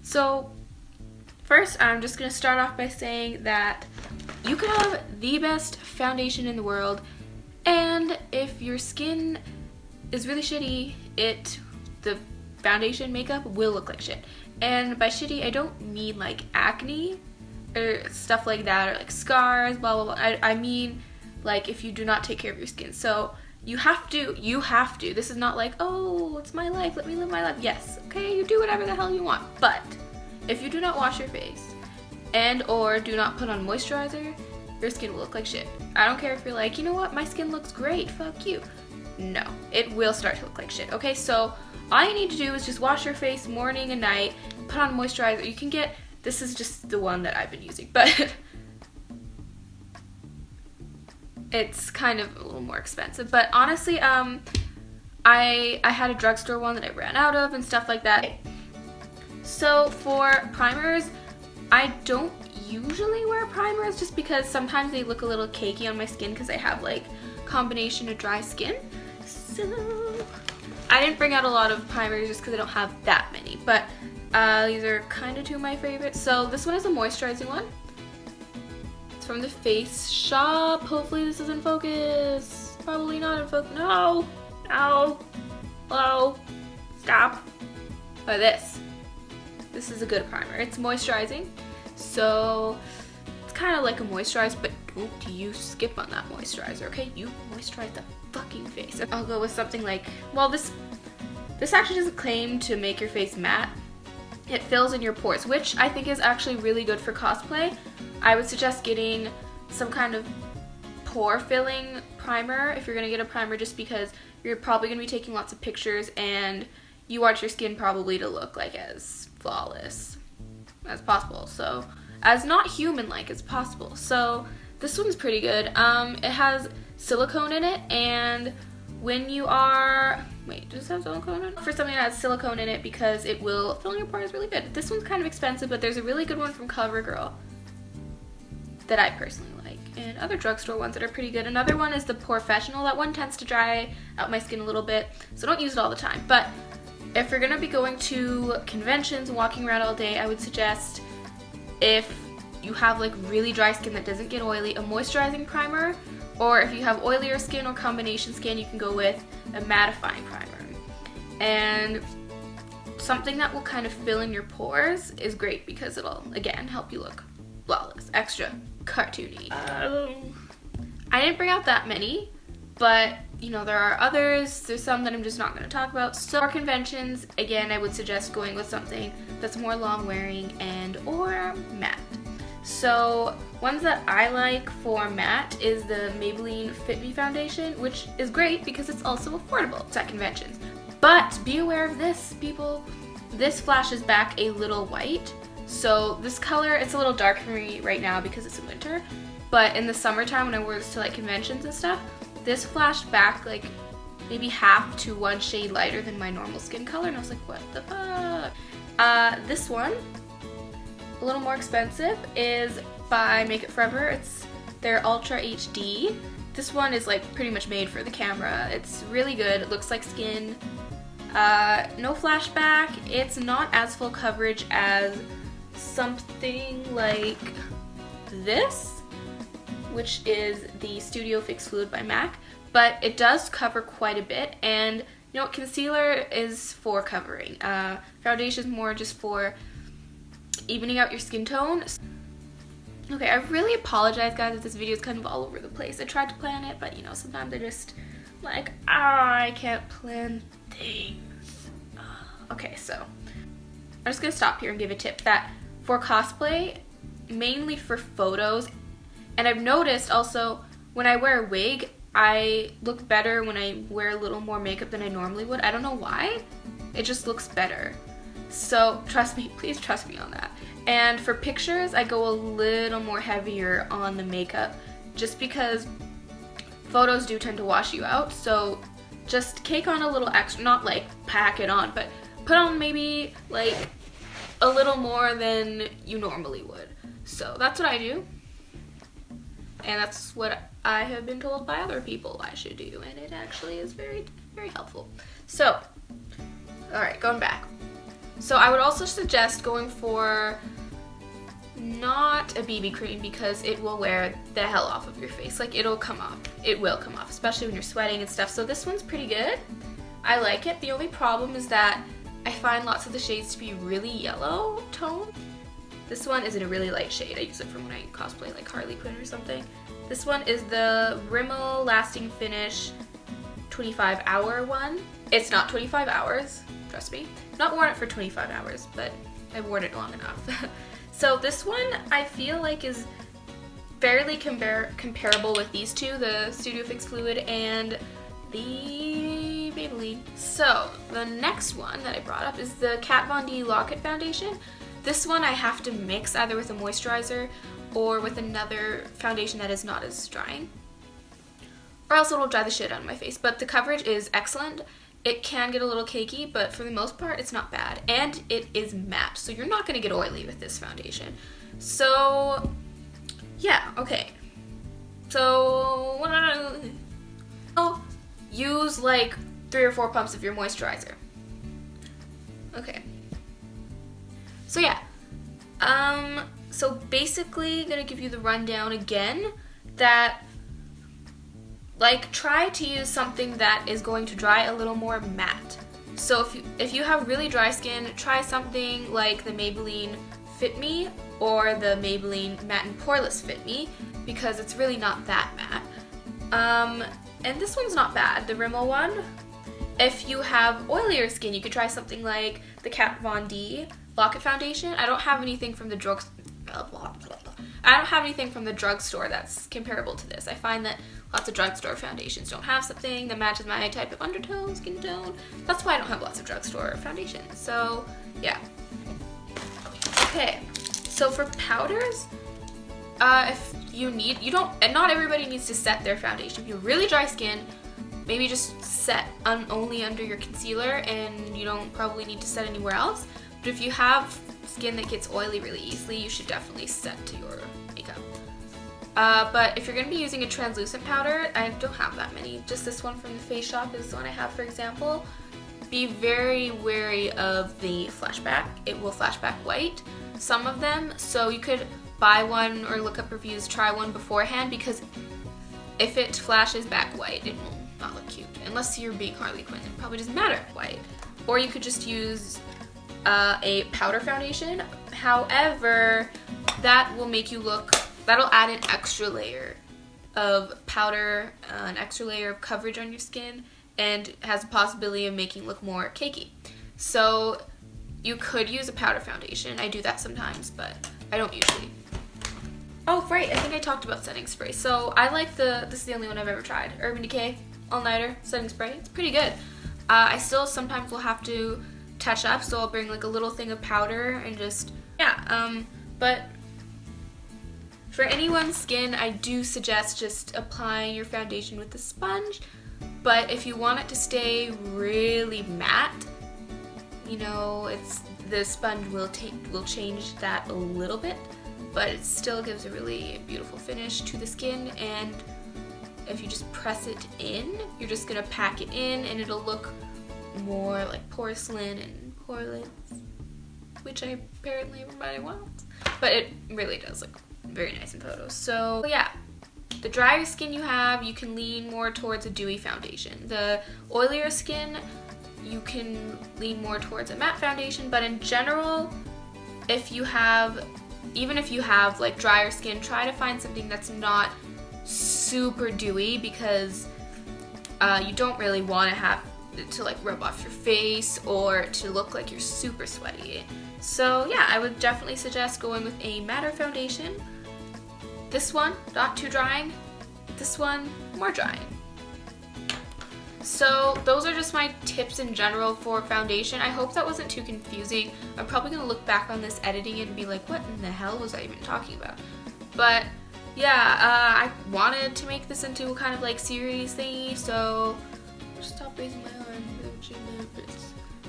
So first, I'm just going to start off by saying that you could have the best foundation in the world, and if your skin is really shitty, the foundation makeup will look like shit. And by shitty, I don't mean like acne or stuff like that, or like scars, blah, blah, blah. I mean like if you do not take care of your skin. So you have to. This is not like, oh, it's my life, let me live my life. Yes, okay, you do whatever the hell you want. But if you do not wash your face and or do not put on moisturizer, your skin will look like shit. I don't care if you're like, you know what, my skin looks great, fuck you. No, it will start to look like shit. Okay, so all you need to do is just wash your face morning and night, put on moisturizer. You can get, this is just the one that I've been using, but it's kind of a little more expensive. But honestly, I had a drugstore one that I ran out of and stuff like that. So for primers, I don't usually wear primers just because sometimes they look a little cakey on my skin because I have like combination of dry skin. So I didn't bring out a lot of primers just because I don't have that many, but these are kind of two of my favorites. So this one is a moisturizing one. It's from the Face Shop. Hopefully this is in focus. Probably not in focus. No, hello, stop. But this is a good primer. It's moisturizing, so it's kind of like a moisturizer, but don't you skip on that moisturizer, okay? You moisturize the fucking face. I'll go with something like, well, this actually doesn't claim to make your face matte. It fills in your pores, which I think is actually really good for cosplay. I would suggest getting some kind of pore filling primer if you're gonna get a primer, just because you're probably gonna be taking lots of pictures and you want your skin probably to look like as flawless as possible. So as not human-like as possible. So this one's pretty good. It has silicone in it, and when you are, wait, does it have silicone in it? For something that has silicone in it, because it will fill in your pores really good. This one's kind of expensive, but there's a really good one from CoverGirl that I personally like, and other drugstore ones that are pretty good. Another one is the Porefessional. That one tends to dry out my skin a little bit, so don't use it all the time. But if you're gonna be going to conventions and walking around all day, I would suggest, if you have like really dry skin that doesn't get oily, a moisturizing primer, or if you have oilier skin or combination skin, you can go with a mattifying primer. And something that will kind of fill in your pores is great because it'll, again, help you look flawless, extra cartoony. I didn't bring out that many, but you know, there are others. There's some that I'm just not going to talk about. So for conventions, again, I would suggest going with something that's more long wearing and or matte. So ones that I like for matte is the Maybelline Fit Me Foundation, which is great because it's also affordable at conventions. But be aware of this, people. This flashes back a little white. So this color, it's a little dark for me right now because it's in winter. But in the summertime when I wore this to like conventions and stuff, this flashed back like maybe half to one shade lighter than my normal skin color, and I was like, what the fuck? This one, a little more expensive, is by Make It Forever. It's their Ultra HD. This one is like pretty much made for the camera. It's really good. It looks like skin. No flashback. It's not as full coverage as something like this, which is the Studio Fix Fluid by MAC, but it does cover quite a bit. And you know, concealer is for covering. Foundation is more just for evening out your skin tone. Okay, I really apologize, guys, if this video is kind of all over the place. I tried to plan it, but you know, sometimes I just like, I can't plan things. Okay, so I'm just gonna stop here and give a tip that for cosplay, mainly for photos, and I've noticed also when I wear a wig, I look better when I wear a little more makeup than I normally would. I don't know why, it just looks better. So trust me, please trust me on that. And for pictures, I go a little more heavier on the makeup just because photos do tend to wash you out. So just cake on a little extra, not like pack it on, but put on maybe like a little more than you normally would. So that's what I do. And that's what I have been told by other people I should do, and it actually is very, very helpful. So, alright, going back. So I would also suggest going for not a BB cream because it will wear the hell off of your face. Like, it'll come off. It will come off, especially when you're sweating and stuff. So this one's pretty good. I like it. The only problem is that I find lots of the shades to be really yellow tone. This one is in a really light shade. I use it for when I cosplay like Harley Quinn or something. This one is the Rimmel Lasting Finish 25-hour one. It's not 25 hours, trust me. Not worn it for 25 hours, but I've worn it long enough. So this one I feel like is fairly comparable with these two, the Studio Fix Fluid and the Maybelline. So the next one that I brought up is the Kat Von D Lock-It Foundation. This one I have to mix either with a moisturizer or with another foundation that is not as drying, or else it'll dry the shit out of my face. But the coverage is excellent. It can get a little cakey, but for the most part it's not bad. And it is matte, so you're not gonna get oily with this foundation. So yeah, okay. So use like 3 or 4 pumps of your moisturizer. Okay. So yeah. So basically gonna give you the rundown again that like try to use something that is going to dry a little more matte. So if you have really dry skin, try something like the Maybelline Fit Me or the Maybelline Matte and Poreless Fit Me because it's really not that matte. And this one's not bad, the Rimmel one. If you have oilier skin, you could try something like the Kat Von D Lock-It Foundation. I don't have anything from the drugstore that's comparable to this. I find that lots of drugstore foundations don't have something that matches my type of undertone, skin tone. That's why I don't have lots of drugstore foundations. So yeah. Okay, so for powders, if you need, and not everybody needs to set their foundation. If you have really dry skin, maybe just set only under your concealer and you don't probably need to set anywhere else. But if you have skin that gets oily really easily, you should definitely set to your makeup. But if you're going to be using a translucent powder, I don't have that many. Just this one from the Face Shop is the one I have, for example. Be very wary of the flashback. It will flashback white, some of them. So you could buy one or look up reviews, try one beforehand, because if it flashes back white, it will not look cute. Unless you're being Harley Quinn, it probably doesn't matter white. Or you could just use a powder foundation. However, that will make you look, that'll add an extra layer of powder, an extra layer of coverage on your skin, and has a possibility of making it look more cakey. So you could use a powder foundation. I do that sometimes, but I don't usually. Oh, right, I think I talked about setting spray. So I like this is the only one I've ever tried, Urban Decay All Nighter Setting Spray. It's pretty good. I still sometimes will have to touch up, so I'll bring like a little thing of powder and just, yeah, but for anyone's skin, I do suggest just applying your foundation with a sponge. But if you want it to stay really matte, you know, the sponge will change that a little bit, but it still gives a really beautiful finish to the skin. And if you just press it in, you're just gonna pack it in, and it'll look more like porcelain and poreless, which apparently everybody wants. But it really does look very nice in photos. So yeah, the drier skin you have, you can lean more towards a dewy foundation. The oilier skin, you can lean more towards a matte foundation. But in general, even if you have like drier skin, try to find something that's not super dewy, because you don't really want to have to like rub off your face or to look like you're super sweaty. So yeah, I would definitely suggest going with a matter foundation. This one, not too drying. This one, more drying. So those are just my tips in general for foundation. I hope that wasn't too confusing. I'm probably gonna look back on this editing it and be like, what in the hell was I even talking about? But yeah, I wanted to make this into a kind of like series thingy, so stop raising my arm.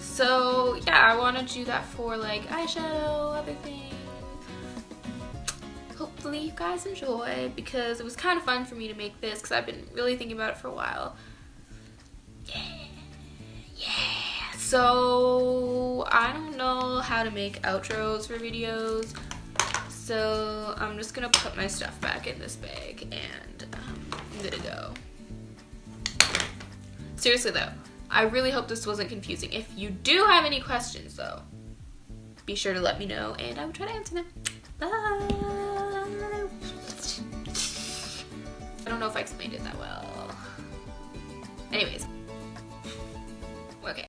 So yeah, I want to do that for like eyeshadow, other things. Hopefully you guys enjoy, because it was kind of fun for me to make this because I've been really thinking about it for a while. Yeah. Yes. So I don't know how to make outros for videos, so I'm just gonna put my stuff back in this bag and I'm gonna go. Seriously though, I really hope this wasn't confusing. If you do have any questions though, be sure to let me know and I will try to answer them. Bye. I don't know if I explained it that well. Anyways,